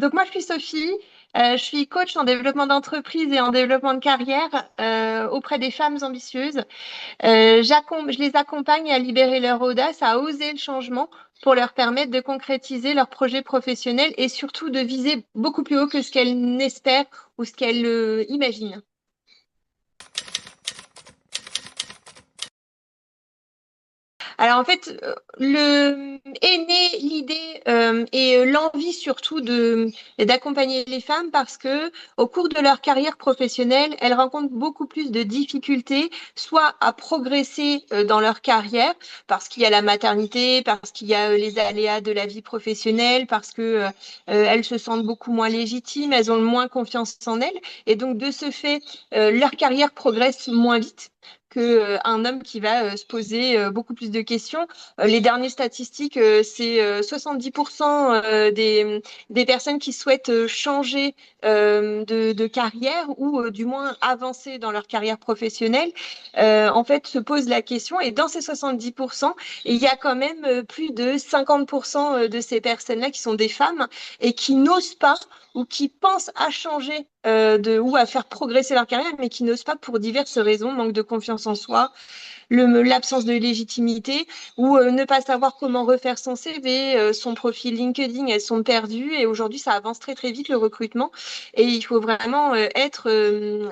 Donc moi, je suis Sophie. Je suis coach en développement d'entreprise et en développement de carrière auprès des femmes ambitieuses. Je les accompagne à libérer leur audace, à oser le changement pour leur permettre de concrétiser leurs projets professionnels et surtout de viser beaucoup plus haut que ce qu'elles n'espèrent ou ce qu'elles imaginent. Alors en fait, est née l'idée et l'envie surtout d'accompagner les femmes parce que au cours de leur carrière professionnelle, elles rencontrent beaucoup plus de difficultés, soit à progresser dans leur carrière parce qu'il y a la maternité, parce qu'il y a les aléas de la vie professionnelle, parce que elles se sentent beaucoup moins légitimes, elles ont moins confiance en elles et donc de ce fait, leur carrière progresse moins vite que un homme qui va se poser beaucoup plus de questions. Les dernières statistiques, c'est 70% des personnes qui souhaitent changer de carrière ou du moins avancer dans leur carrière professionnelle, en fait, se posent la question. Et dans ces 70%, il y a quand même plus de 50% de ces personnes-là qui sont des femmes et qui n'osent pas ou qui pensent à changer ou à faire progresser leur carrière, mais qui n'osent pas pour diverses raisons, manque de confiance en soi, l'absence de légitimité ou ne pas savoir comment refaire son CV, son profil LinkedIn, elles sont perdues et aujourd'hui ça avance très très vite le recrutement et il faut vraiment être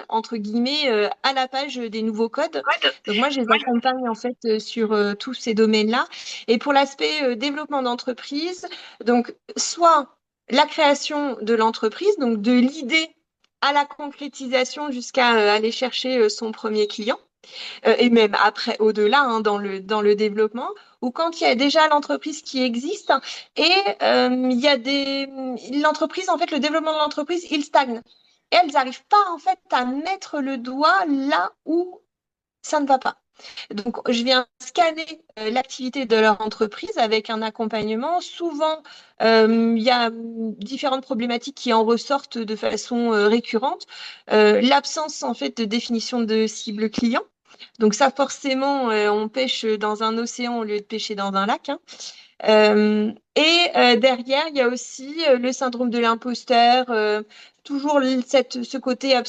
entre guillemets à la page des nouveaux codes. Donc moi je les accompagne en fait sur tous ces domaines-là et pour l'aspect développement d'entreprise, donc soit la création de l'entreprise, donc de l'idée à la concrétisation jusqu'à aller chercher son premier client et même après, au-delà, hein, dans le développement, ou quand il y a déjà l'entreprise qui existe et il y a l'entreprise, en fait, le développement de l'entreprise, il stagne. Et elles n'arrivent pas, en fait, à mettre le doigt là où ça ne va pas. Donc, je viens scanner l'activité de leur entreprise avec un accompagnement. Souvent, il y a différentes problématiques qui en ressortent de façon récurrente. L'absence, en fait, de définition de cible client. Donc ça, forcément, on pêche dans un océan au lieu de pêcher dans un lac, hein. Derrière, il y a aussi le syndrome de l'imposteur, toujours ce côté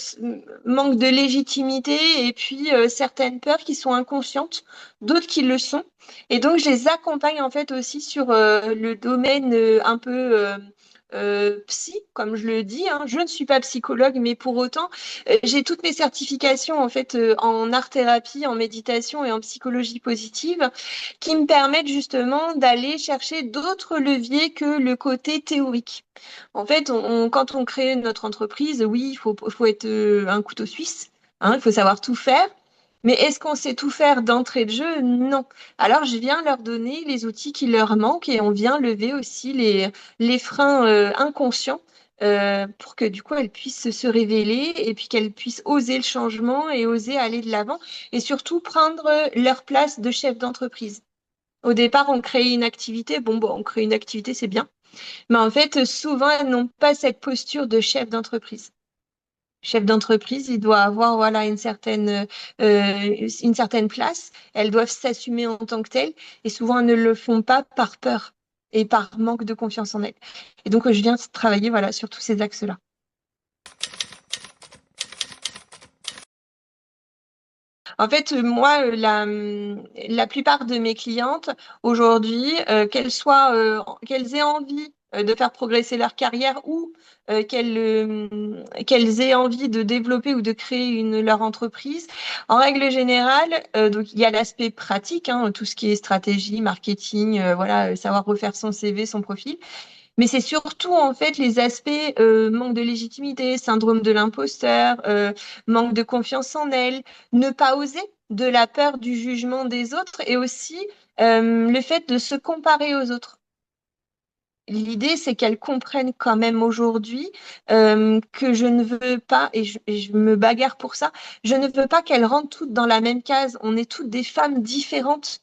manque de légitimité et puis certaines peurs qui sont inconscientes, d'autres qui le sont. Et donc, je les accompagne en fait aussi sur le domaine un peu psy, comme je le dis, hein. Je ne suis pas psychologue, mais pour autant, j'ai toutes mes certifications en fait en art-thérapie, en méditation et en psychologie positive qui me permettent justement d'aller chercher d'autres leviers que le côté théorique. En fait, quand on crée notre entreprise, oui, faut être un couteau suisse, hein, il faut savoir tout faire. Mais est-ce qu'on sait tout faire d'entrée de jeu? Non. Alors, je viens leur donner les outils qui leur manquent et on vient lever aussi les freins inconscients pour que du coup, elles puissent se révéler et puis qu'elles puissent oser le changement et oser aller de l'avant et surtout prendre leur place de chef d'entreprise. Au départ, on crée une activité. Bon, on crée une activité, c'est bien. Mais en fait, souvent, elles n'ont pas cette posture de chef d'entreprise. Chef d'entreprise, il doit avoir voilà une certaine place. Elles doivent s'assumer en tant que telles et souvent elles ne le font pas par peur et par manque de confiance en elles. Et donc je viens travailler voilà sur tous ces axes-là. En fait, moi, la plupart de mes clientes aujourd'hui, qu'elles aient envie de faire progresser leur carrière ou qu'elles aient envie de développer ou de créer leur entreprise, en règle générale, donc il y a l'aspect pratique, hein, tout ce qui est stratégie, marketing, voilà, savoir refaire son CV, son profil. Mais c'est surtout en fait les aspects manque de légitimité, syndrome de l'imposteur, manque de confiance en elle, ne pas oser, de la peur du jugement des autres et aussi le fait de se comparer aux autres. L'idée, c'est qu'elles comprennent quand même aujourd'hui que je ne veux pas, et je me bagarre pour ça, je ne veux pas qu'elles rentrent toutes dans la même case. On est toutes des femmes différentes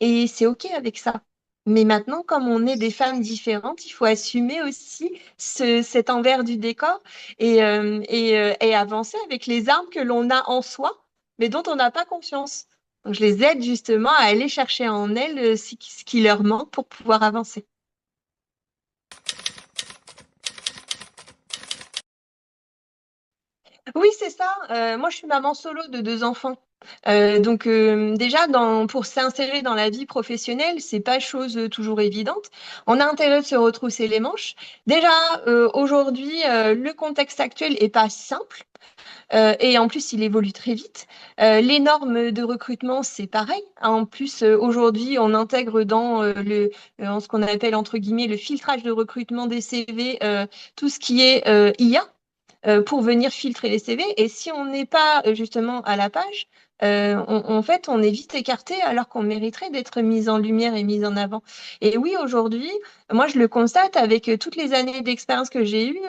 et c'est OK avec ça. Mais maintenant, comme on est des femmes différentes, il faut assumer aussi cet envers du décor et avancer avec les armes que l'on a en soi, mais dont on n'a pas confiance. Donc, je les aide justement à aller chercher en elles ce qui leur manque pour pouvoir avancer. Oui, c'est ça. Moi, je suis maman solo de deux enfants. Donc déjà, pour s'insérer dans la vie professionnelle, c'est pas chose toujours évidente. On a intérêt de se retrousser les manches. Déjà, aujourd'hui, le contexte actuel est pas simple. Et en plus, il évolue très vite. Les normes de recrutement, c'est pareil. En plus, aujourd'hui, on intègre dans en ce qu'on appelle entre guillemets le filtrage de recrutement des CV, tout ce qui est IA pour venir filtrer les CV. Et si on n'est pas justement à la page, en fait, on est vite écarté alors qu'on mériterait d'être mis en lumière et mis en avant. Et oui, aujourd'hui, moi, je le constate avec toutes les années d'expérience que j'ai eues,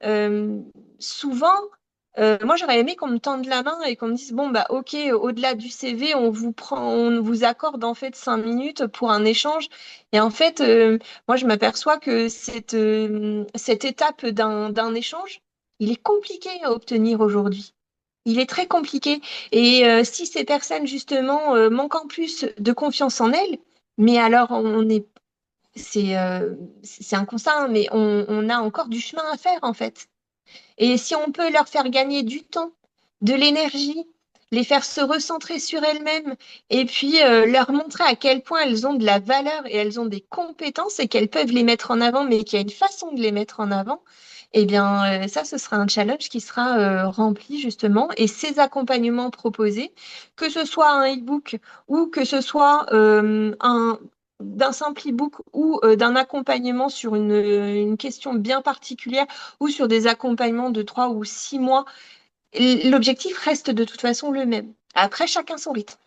euh, souvent, moi, j'aurais aimé qu'on me tende la main et qu'on me dise, bon, bah, OK, au-delà du CV, on vous accorde en fait 5 minutes pour un échange. Et en fait, moi, je m'aperçois que cette étape d'un échange, il est compliqué à obtenir aujourd'hui. Il est très compliqué. Et si ces personnes, justement, manquent en plus de confiance en elles, mais alors c'est un constat, hein, mais on a encore du chemin à faire, en fait. Et si on peut leur faire gagner du temps, de l'énergie, les faire se recentrer sur elles-mêmes, et puis leur montrer à quel point elles ont de la valeur et elles ont des compétences et qu'elles peuvent les mettre en avant, mais qu'il y a une façon de les mettre en avant, eh bien, ça, ce sera un challenge qui sera rempli justement. Et ces accompagnements proposés, que ce soit un e-book ou que ce soit d'un simple e-book ou d'un accompagnement sur une question bien particulière ou sur des accompagnements de 3 ou 6 mois, l'objectif reste de toute façon le même. Après, chacun son rythme.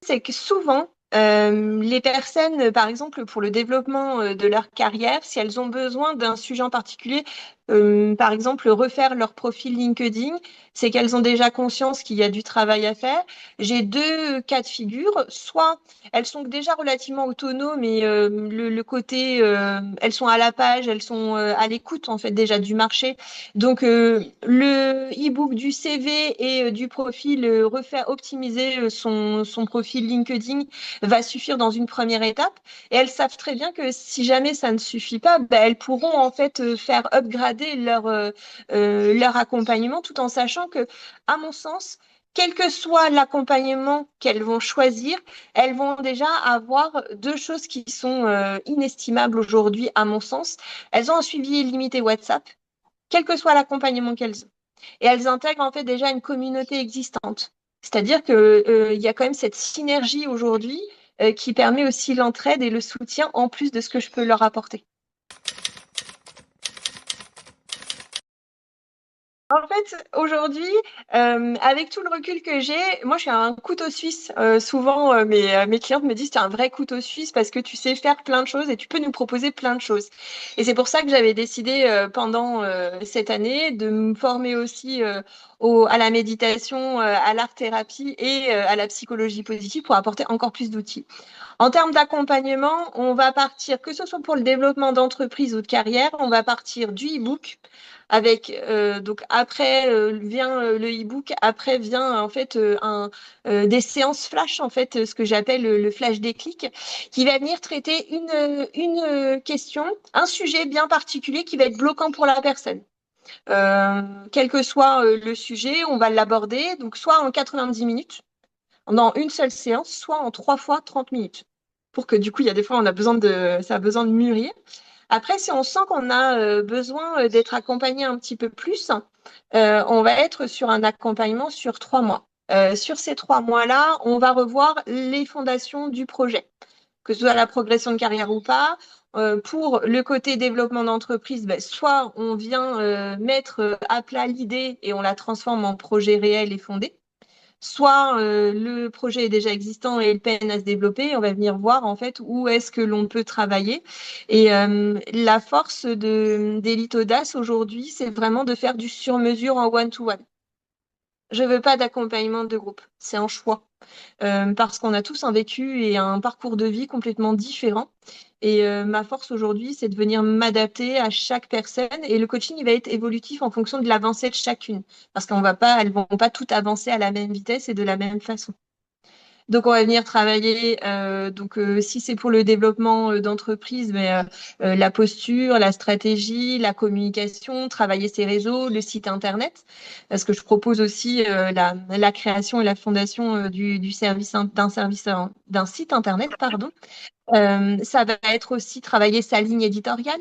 C'est que souvent, les personnes, par exemple, pour le développement de leur carrière, si elles ont besoin d'un sujet en particulier, par exemple, refaire leur profil LinkedIn, c'est qu'elles ont déjà conscience qu'il y a du travail à faire. J'ai deux cas de figure. Soit elles sont déjà relativement autonomes et le côté, elles sont à la page, elles sont à l'écoute en fait déjà du marché. Donc le e-book du CV et du profil refaire optimiser son profil LinkedIn va suffire dans une première étape. Et elles savent très bien que si jamais ça ne suffit pas, ben, elles pourront en fait faire upgrader leur accompagnement tout en sachant que, à mon sens, quel que soit l'accompagnement qu'elles vont choisir, elles vont déjà avoir deux choses qui sont inestimables aujourd'hui, à mon sens. Elles ont un suivi illimité WhatsApp, quel que soit l'accompagnement qu'elles ont. Et elles intègrent en fait déjà une communauté existante. C'est-à-dire qu'il y a quand même cette synergie aujourd'hui qui permet aussi l'entraide et le soutien en plus de ce que je peux leur apporter. En fait, aujourd'hui, avec tout le recul que j'ai, moi, je suis un couteau suisse. Souvent, mes clientes me disent, tu es un vrai couteau suisse parce que tu sais faire plein de choses et tu peux nous proposer plein de choses. Et c'est pour ça que j'avais décidé pendant cette année de me former aussi à la méditation, à l'art-thérapie et à la psychologie positive pour apporter encore plus d'outils. En termes d'accompagnement, on va partir, que ce soit pour le développement d'entreprise ou de carrière, on va partir du e-book avec donc après vient le e-book, après vient en fait des séances flash en fait ce que j'appelle le flash déclic qui va venir traiter une question, un sujet bien particulier qui va être bloquant pour la personne. Quel que soit le sujet, on va l'aborder donc soit en 90 minutes dans une seule séance, soit en 3 fois 30 minutes. Pour que du coup, il y a des fois, ça a besoin de mûrir. Après, si on sent qu'on a besoin d'être accompagné un petit peu plus, on va être sur un accompagnement sur 3 mois. Sur ces 3 mois-là, on va revoir les fondations du projet, que ce soit la progression de carrière ou pas. Pour le côté développement d'entreprise, ben, soit on vient mettre à plat l'idée et on la transforme en projet réel et fondé, soit le projet est déjà existant et il peine à se développer, on va venir voir en fait où est-ce que l'on peut travailler. Et la force d'Elite Audace aujourd'hui, c'est vraiment de faire du sur-mesure en one-to-one. Je veux pas d'accompagnement de groupe, c'est un choix. Parce qu'on a tous un vécu et un parcours de vie complètement différent. Et ma force aujourd'hui, c'est de venir m'adapter à chaque personne. Et le coaching, il va être évolutif en fonction de l'avancée de chacune. Parce elles vont pas toutes avancer à la même vitesse et de la même façon. Donc, on va venir travailler, si c'est pour le développement d'entreprise, la posture, la stratégie, la communication, travailler ses réseaux, le site Internet, parce que je propose aussi la création et la fondation du service, d'un site Internet, pardon. Ça va être aussi travailler sa ligne éditoriale.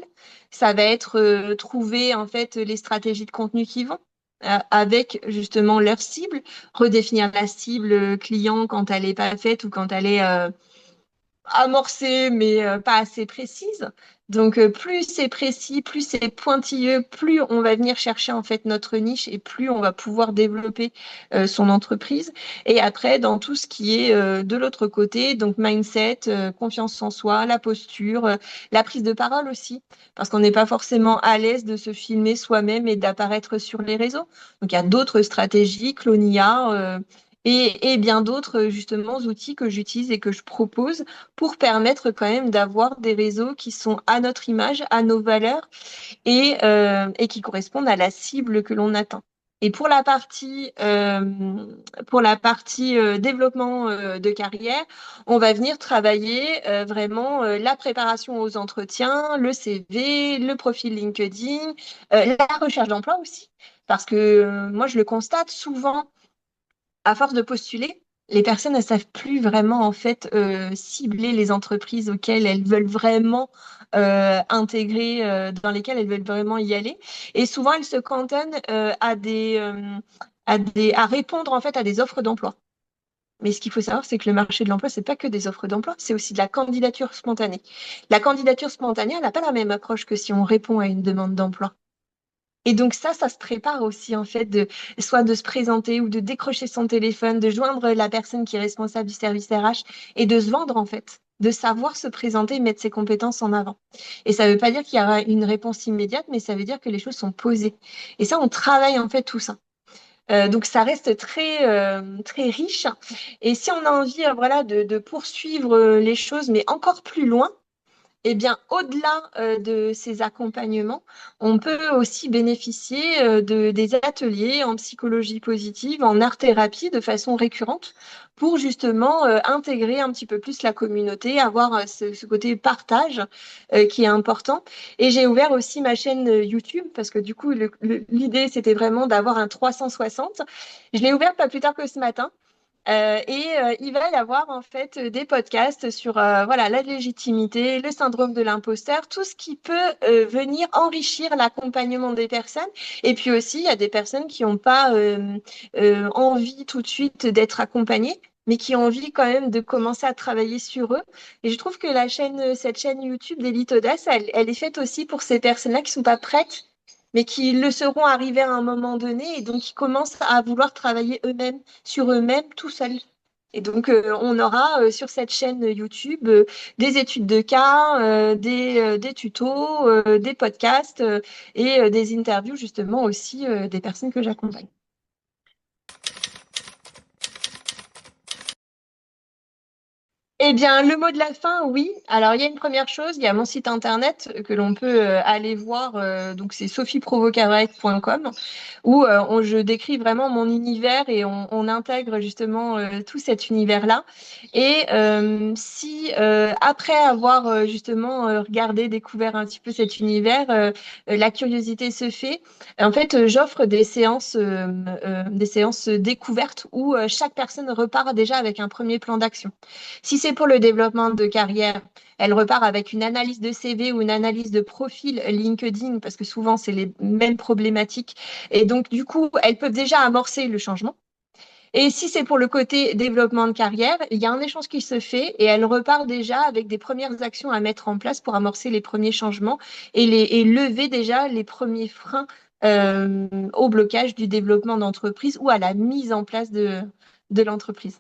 Ça va être trouver en fait les stratégies de contenu qui vont avec justement leur cible, redéfinir la cible client quand elle n'est pas faite ou quand elle est amorcée mais pas assez précise. Donc plus c'est précis, plus c'est pointilleux, plus on va venir chercher en fait notre niche et plus on va pouvoir développer son entreprise. Et après, dans tout ce qui est de l'autre côté, donc mindset, confiance en soi, la posture, la prise de parole aussi, parce qu'on n'est pas forcément à l'aise de se filmer soi-même et d'apparaître sur les réseaux. Donc il y a d'autres stratégies, Clonia. Et bien d'autres justement outils que j'utilise et que je propose pour permettre quand même d'avoir des réseaux qui sont à notre image, à nos valeurs et qui correspondent à la cible que l'on atteint. Et pour la partie développement de carrière, on va venir travailler vraiment la préparation aux entretiens, le CV, le profil LinkedIn, la recherche d'emploi aussi. Parce que moi, je le constate souvent, à force de postuler, les personnes ne savent plus vraiment en fait cibler les entreprises auxquelles elles veulent vraiment intégrer, dans lesquelles elles veulent vraiment y aller. Et souvent, elles se cantonnent à répondre en fait à des offres d'emploi. Mais ce qu'il faut savoir, c'est que le marché de l'emploi, c'est pas que des offres d'emploi, c'est aussi de la candidature spontanée. La candidature spontanée, elle n'a pas la même approche que si on répond à une demande d'emploi. Et donc ça se prépare aussi en fait soit de se présenter ou de décrocher son téléphone, de joindre la personne qui est responsable du service RH et de se vendre en fait, de savoir se présenter et mettre ses compétences en avant. Et ça ne veut pas dire qu'il y aura une réponse immédiate, mais ça veut dire que les choses sont posées. Et ça, on travaille en fait tout ça. Donc ça reste très riche. Et si on a envie voilà, de poursuivre les choses, mais encore plus loin, eh bien, au-delà de ces accompagnements, on peut aussi bénéficier des ateliers en psychologie positive, en art-thérapie de façon récurrente pour justement intégrer un petit peu plus la communauté, avoir ce côté partage qui est important. Et j'ai ouvert aussi ma chaîne YouTube parce que du coup, l'idée, c'était vraiment d'avoir un 360. Je l'ai ouverte pas plus tard que ce matin. Il va y avoir en fait des podcasts sur voilà, la légitimité, le syndrome de l'imposteur, tout ce qui peut venir enrichir l'accompagnement des personnes. Et puis aussi, il y a des personnes qui n'ont pas envie tout de suite d'être accompagnées, mais qui ont envie quand même de commencer à travailler sur eux. Et je trouve que cette chaîne YouTube d'Élite Audace, elle est faite aussi pour ces personnes-là qui ne sont pas prêtes mais qui le seront arrivés à un moment donné et donc qui commencent à vouloir travailler eux-mêmes, sur eux-mêmes, tout seuls. Et donc, on aura sur cette chaîne YouTube des études de cas, des tutos, des podcasts et des interviews justement aussi des personnes que j'accompagne. Eh bien, le mot de la fin, oui. Alors, il y a une première chose, il y a mon site internet que l'on peut aller voir. Donc, c'est sophieprovocaret.com où je décris vraiment mon univers et on intègre justement tout cet univers-là. Et si après avoir justement regardé, découvert un petit peu cet univers, la curiosité se fait, en fait, j'offre des séances découvertes où chaque personne repart déjà avec un premier plan d'action. Si c'est pour le développement de carrière, elle repart avec une analyse de CV ou une analyse de profil LinkedIn, parce que souvent, c'est les mêmes problématiques. Et donc, du coup, elles peuvent déjà amorcer le changement. Et si c'est pour le côté développement de carrière, il y a un échange qui se fait et elle repart déjà avec des premières actions à mettre en place pour amorcer les premiers changements et lever déjà les premiers freins au blocage du développement d'entreprise ou à la mise en place de l'entreprise.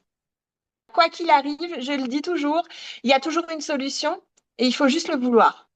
Quoi qu'il arrive, je le dis toujours, il y a toujours une solution et il faut juste le vouloir.